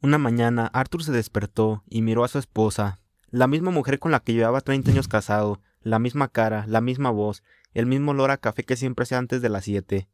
Una mañana, Arthur se despertó y miró a su esposa, la misma mujer con la que llevaba 30 años casado, la misma cara, la misma voz, el mismo olor a café que siempre hacía antes de las 7.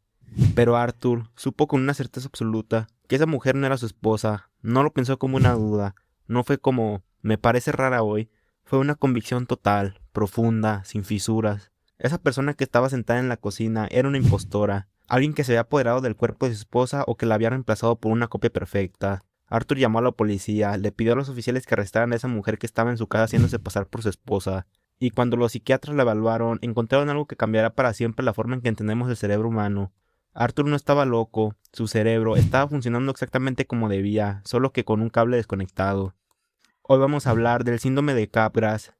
Pero Arthur supo con una certeza absoluta que esa mujer no era su esposa. No lo pensó como una duda, no fue como me parece rara hoy, fue una convicción total, profunda, sin fisuras. Esa persona que estaba sentada en la cocina era una impostora, alguien que se había apoderado del cuerpo de su esposa o que la había reemplazado por una copia perfecta. Arthur llamó a la policía, le pidió a los oficiales que arrestaran a esa mujer que estaba en su casa haciéndose pasar por su esposa. Y cuando los psiquiatras la evaluaron, encontraron algo que cambiará para siempre la forma en que entendemos el cerebro humano. Arthur no estaba loco, su cerebro estaba funcionando exactamente como debía, solo que con un cable desconectado. Hoy vamos a hablar del síndrome de Capgras.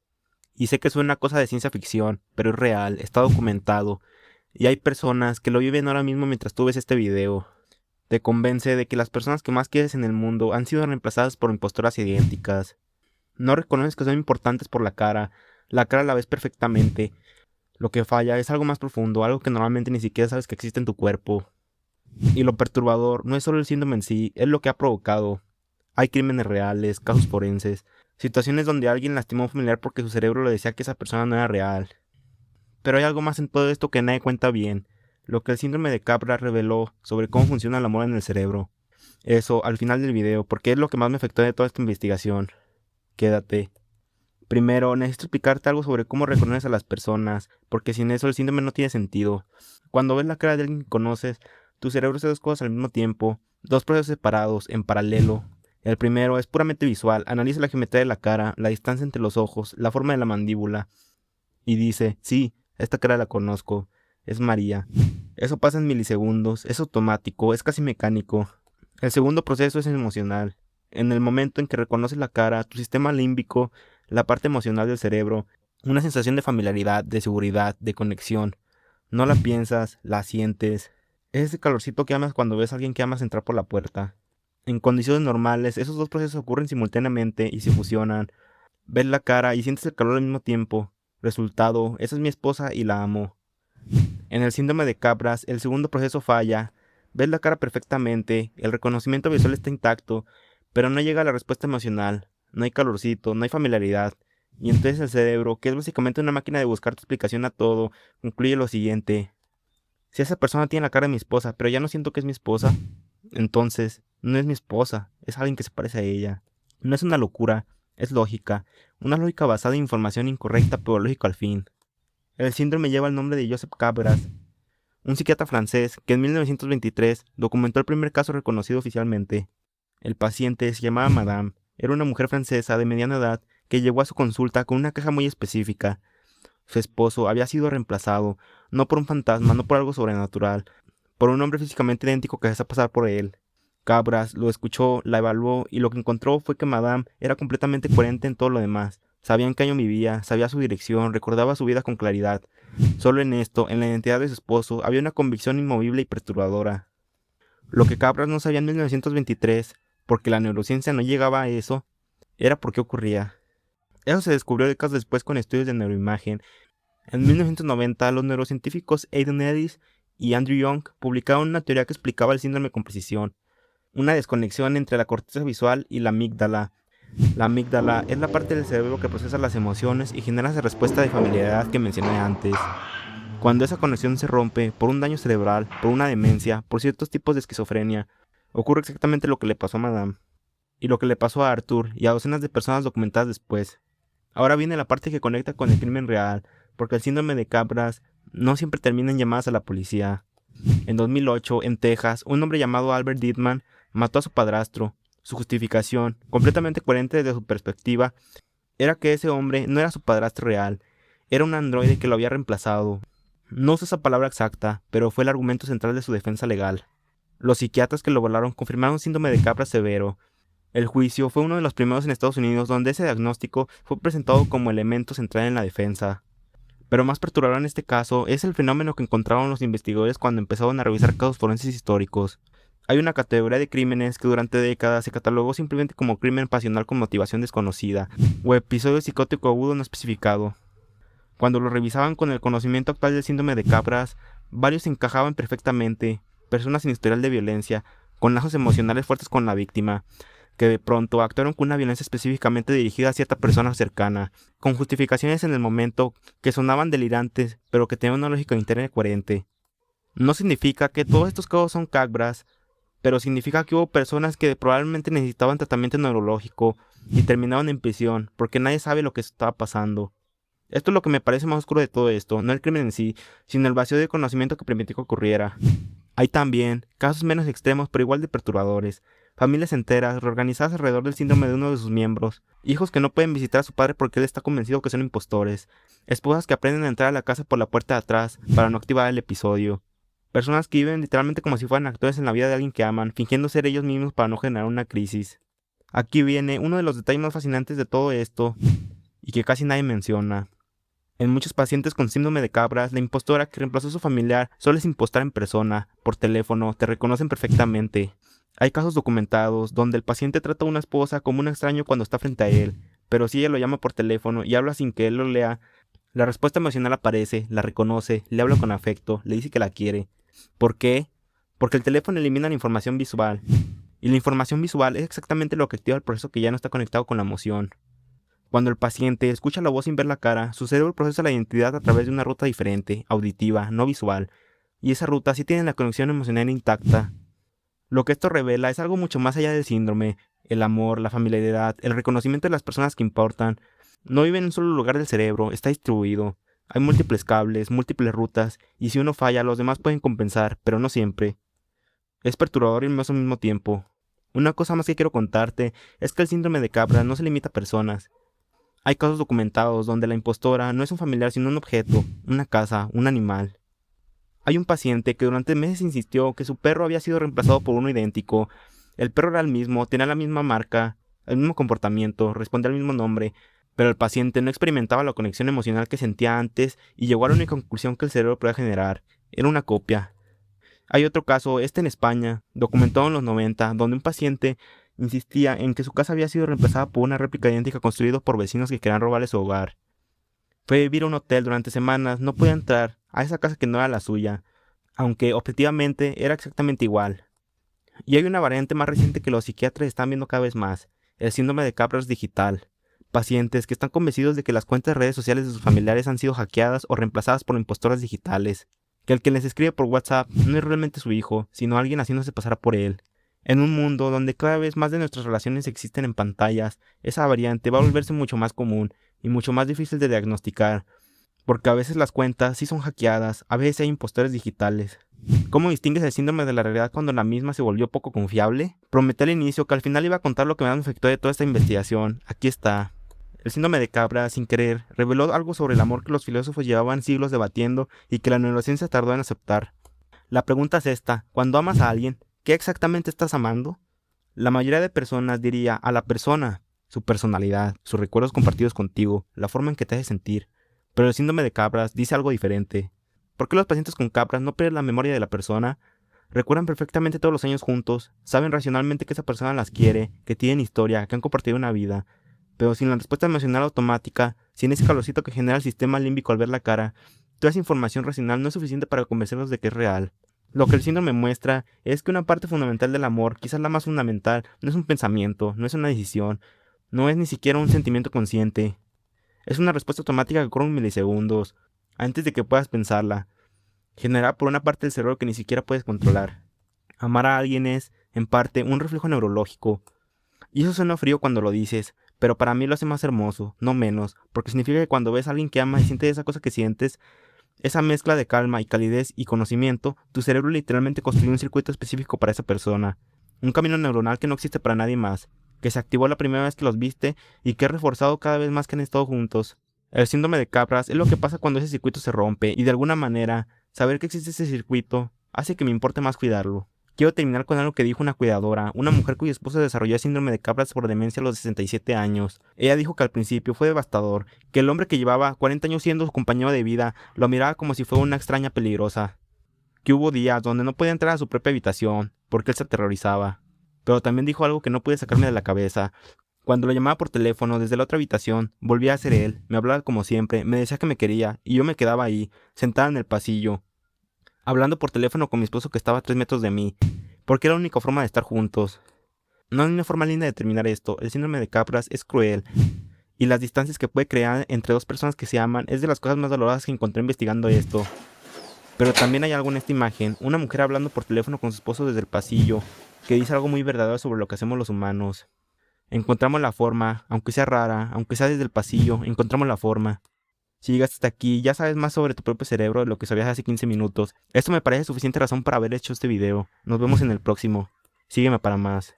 Y sé que suena cosa de ciencia ficción, pero es real, está documentado. Y hay personas que lo viven ahora mismo mientras tú ves este video. Te convence de que las personas que más quieres en el mundo han sido reemplazadas por impostoras idénticas. No reconoces que son importantes por la cara la ves perfectamente. Lo que falla es algo más profundo, algo que normalmente ni siquiera sabes que existe en tu cuerpo. Y lo perturbador no es solo el síndrome en sí, es lo que ha provocado. Hay crímenes reales, casos forenses, situaciones donde alguien lastimó a un familiar porque su cerebro le decía que esa persona no era real. Pero hay algo más en todo esto que nadie cuenta bien, lo que el síndrome de Capgras reveló sobre cómo funciona el amor en el cerebro. Eso al final del video, porque es lo que más me afectó de toda esta investigación. Quédate. Primero, necesito explicarte algo sobre cómo reconoces a las personas, porque sin eso el síndrome no tiene sentido. Cuando ves la cara de alguien que conoces, tu cerebro hace dos cosas al mismo tiempo, dos procesos separados, en paralelo. El primero es puramente visual, analiza la geometría de la cara, la distancia entre los ojos, la forma de la mandíbula, y dice, sí, esta cara la conozco, es María. Eso pasa en milisegundos, es automático, es casi mecánico. El segundo proceso es emocional. En el momento en que reconoces la cara, tu sistema límbico, la parte emocional del cerebro, una sensación de familiaridad, de seguridad, de conexión. No la piensas, la sientes. Es ese calorcito que amas cuando ves a alguien que amas entrar por la puerta. En condiciones normales, esos dos procesos ocurren simultáneamente y se fusionan. Ves la cara y sientes el calor al mismo tiempo. Resultado, esa es mi esposa y la amo. En el síndrome de Capgras, el segundo proceso falla. Ves la cara perfectamente, el reconocimiento visual está intacto, pero no llega a la respuesta emocional. No hay calorcito, no hay familiaridad. Y entonces el cerebro, que es básicamente una máquina de buscar tu explicación a todo, concluye lo siguiente. Si esa persona tiene la cara de mi esposa, pero ya no siento que es mi esposa, entonces no es mi esposa, es alguien que se parece a ella. No es una locura, es lógica. Una lógica basada en información incorrecta, pero lógica al fin. El síndrome lleva el nombre de Joseph Capgras, un psiquiatra francés que en 1923 documentó el primer caso reconocido oficialmente. El paciente se llamaba Madame, era una mujer francesa de mediana edad que llegó a su consulta con una queja muy específica. Su esposo había sido reemplazado, no por un fantasma, no por algo sobrenatural, por un hombre físicamente idéntico que se hacía pasar por él. Capgras lo escuchó, la evaluó y lo que encontró fue que Madame era completamente coherente en todo lo demás. Sabía en qué año vivía, sabía su dirección, recordaba su vida con claridad. Solo en esto, en la identidad de su esposo, había una convicción inmovible y perturbadora. Lo que Capgras no sabía en 1923, porque la neurociencia no llegaba a eso, era por qué ocurría. Eso se descubrió décadas después con estudios de neuroimagen. En 1990, los neurocientíficos Aidan Ellis y Andrew Young publicaron una teoría que explicaba el síndrome con precisión, una desconexión entre la corteza visual y la amígdala. La amígdala es la parte del cerebro que procesa las emociones y genera esa respuesta de familiaridad que mencioné antes. Cuando esa conexión se rompe por un daño cerebral, por una demencia, por ciertos tipos de esquizofrenia, ocurre exactamente lo que le pasó a Madame, y lo que le pasó a Arthur y a docenas de personas documentadas después. Ahora viene la parte que conecta con el crimen real, porque el síndrome de Capgras no siempre termina en llamadas a la policía. En 2008, en Texas, un hombre llamado Albert Dittman mató a su padrastro. Su justificación, completamente coherente desde su perspectiva, era que ese hombre no era su padrastro real, era un androide que lo había reemplazado. No usa esa palabra exacta, pero fue el argumento central de su defensa legal. Los psiquiatras que lo evaluaron confirmaron un síndrome de Capgras severo. El juicio fue uno de los primeros en Estados Unidos donde ese diagnóstico fue presentado como elemento central en la defensa. Pero más perturbador en este caso es el fenómeno que encontraron los investigadores cuando empezaron a revisar casos forenses históricos. Hay una categoría de crímenes que durante décadas se catalogó simplemente como crimen pasional con motivación desconocida, o episodio psicótico agudo no especificado. Cuando lo revisaban con el conocimiento actual del síndrome de Capgras, varios encajaban perfectamente, personas sin historial de violencia, con lazos emocionales fuertes con la víctima, que de pronto actuaron con una violencia específicamente dirigida a cierta persona cercana, con justificaciones en el momento que sonaban delirantes, pero que tenían una lógica interna y coherente. No significa que todos estos casos son cabras, pero significa que hubo personas que probablemente necesitaban tratamiento neurológico y terminaron en prisión, porque nadie sabe lo que estaba pasando. Esto es lo que me parece más oscuro de todo esto, no el crimen en sí, sino el vacío de conocimiento que permitió que ocurriera. Hay también casos menos extremos pero igual de perturbadores, familias enteras reorganizadas alrededor del síndrome de uno de sus miembros, hijos que no pueden visitar a su padre porque él está convencido que son impostores, esposas que aprenden a entrar a la casa por la puerta de atrás para no activar el episodio, personas que viven literalmente como si fueran actores en la vida de alguien que aman, fingiendo ser ellos mismos para no generar una crisis. Aquí viene uno de los detalles más fascinantes de todo esto y que casi nadie menciona. En muchos pacientes con síndrome de Capgras, la impostora que reemplazó a su familiar solo es impostar en persona, por teléfono, te reconocen perfectamente. Hay casos documentados donde el paciente trata a una esposa como un extraño cuando está frente a él, pero si ella lo llama por teléfono y habla sin que él lo lea, la respuesta emocional aparece, la reconoce, le habla con afecto, le dice que la quiere. ¿Por qué? Porque el teléfono elimina la información visual, y la información visual es exactamente lo que activa el proceso que ya no está conectado con la emoción. Cuando el paciente escucha la voz sin ver la cara, su cerebro procesa la identidad a través de una ruta diferente, auditiva, no visual, y esa ruta sí tiene la conexión emocional intacta. Lo que esto revela es algo mucho más allá del síndrome, el amor, la familiaridad, el reconocimiento de las personas que importan. No vive en un solo lugar del cerebro, está distribuido. Hay múltiples cables, múltiples rutas, y si uno falla, los demás pueden compensar, pero no siempre. Es perturbador y hermoso al mismo tiempo. Una cosa más que quiero contarte es que el síndrome de Capgras no se limita a personas. Hay casos documentados donde la impostora no es un familiar sino un objeto, una casa, un animal. Hay un paciente que durante meses insistió que su perro había sido reemplazado por uno idéntico. El perro era el mismo, tenía la misma marca, el mismo comportamiento, respondía al mismo nombre, pero el paciente no experimentaba la conexión emocional que sentía antes y llegó a la única conclusión que el cerebro podía generar. Era una copia. Hay otro caso, este en España, documentado en los 90, donde un paciente insistía en que su casa había sido reemplazada por una réplica idéntica construida por vecinos que querían robarle su hogar. Fue a vivir a un hotel durante semanas, no podía entrar a esa casa que no era la suya, aunque objetivamente era exactamente igual. Y hay una variante más reciente que los psiquiatras están viendo cada vez más, el síndrome de Capgras digital. Pacientes que están convencidos de que las cuentas de redes sociales de sus familiares han sido hackeadas o reemplazadas por impostoras digitales, que el que les escribe por WhatsApp no es realmente su hijo, sino alguien haciéndose pasar por él. En un mundo donde cada vez más de nuestras relaciones existen en pantallas, esa variante va a volverse mucho más común y mucho más difícil de diagnosticar, porque a veces las cuentas sí son hackeadas, a veces hay impostores digitales. ¿Cómo distingues el síndrome de la realidad cuando la misma se volvió poco confiable? Prometí al inicio que al final iba a contar lo que más me afectó de toda esta investigación. Aquí está. El síndrome de Capgras, sin querer, reveló algo sobre el amor que los filósofos llevaban siglos debatiendo y que la neurociencia tardó en aceptar. La pregunta es esta: cuando amas a alguien, ¿qué exactamente estás amando? La mayoría de personas diría a la persona, su personalidad, sus recuerdos compartidos contigo, la forma en que te hace sentir. Pero el síndrome de Capgras dice algo diferente. ¿Por qué los pacientes con Capgras no pierden la memoria de la persona? Recuerdan perfectamente todos los años juntos, saben racionalmente que esa persona las quiere, que tienen historia, que han compartido una vida, pero sin la respuesta emocional automática, sin ese calorcito que genera el sistema límbico al ver la cara, toda esa información racional no es suficiente para convencerlos de que es real. Lo que el síndrome muestra es que una parte fundamental del amor, quizás la más fundamental, no es un pensamiento, no es una decisión, no es ni siquiera un sentimiento consciente. Es una respuesta automática que ocurre en milisegundos, antes de que puedas pensarla, generada por una parte del cerebro que ni siquiera puedes controlar. Amar a alguien es, en parte, un reflejo neurológico. Y eso suena frío cuando lo dices, pero para mí lo hace más hermoso, no menos, porque significa que cuando ves a alguien que ama y sientes esa cosa que sientes, esa mezcla de calma y calidez y conocimiento, tu cerebro literalmente construyó un circuito específico para esa persona, un camino neuronal que no existe para nadie más, que se activó la primera vez que los viste y que es reforzado cada vez más que han estado juntos. El síndrome de Capgras es lo que pasa cuando ese circuito se rompe y de alguna manera, saber que existe ese circuito hace que me importe más cuidarlo. Quiero terminar con algo que dijo una cuidadora, una mujer cuyo esposo desarrolló síndrome de Capgras por demencia a los 67 años. Ella dijo que al principio fue devastador, que el hombre que llevaba 40 años siendo su compañero de vida lo miraba como si fuera una extraña peligrosa, que hubo días donde no podía entrar a su propia habitación, porque él se aterrorizaba. Pero también dijo algo que no pude sacarme de la cabeza. Cuando lo llamaba por teléfono desde la otra habitación, volvía a ser él, me hablaba como siempre, me decía que me quería, y yo me quedaba ahí, sentada en el pasillo, hablando por teléfono con mi esposo que estaba a 3 metros de mí, porque era la única forma de estar juntos. No hay una forma linda de terminar esto. El síndrome de Capgras es cruel. Y las distancias que puede crear entre dos personas que se aman es de las cosas más dolorosas que encontré investigando esto. Pero también hay algo en esta imagen, una mujer hablando por teléfono con su esposo desde el pasillo, que dice algo muy verdadero sobre lo que hacemos los humanos. Encontramos la forma, aunque sea rara, aunque sea desde el pasillo, encontramos la forma. Si llegaste hasta aquí, ya sabes más sobre tu propio cerebro de lo que sabías hace 15 minutos. Esto me parece suficiente razón para haber hecho este video. Nos vemos en el próximo. Sígueme para más.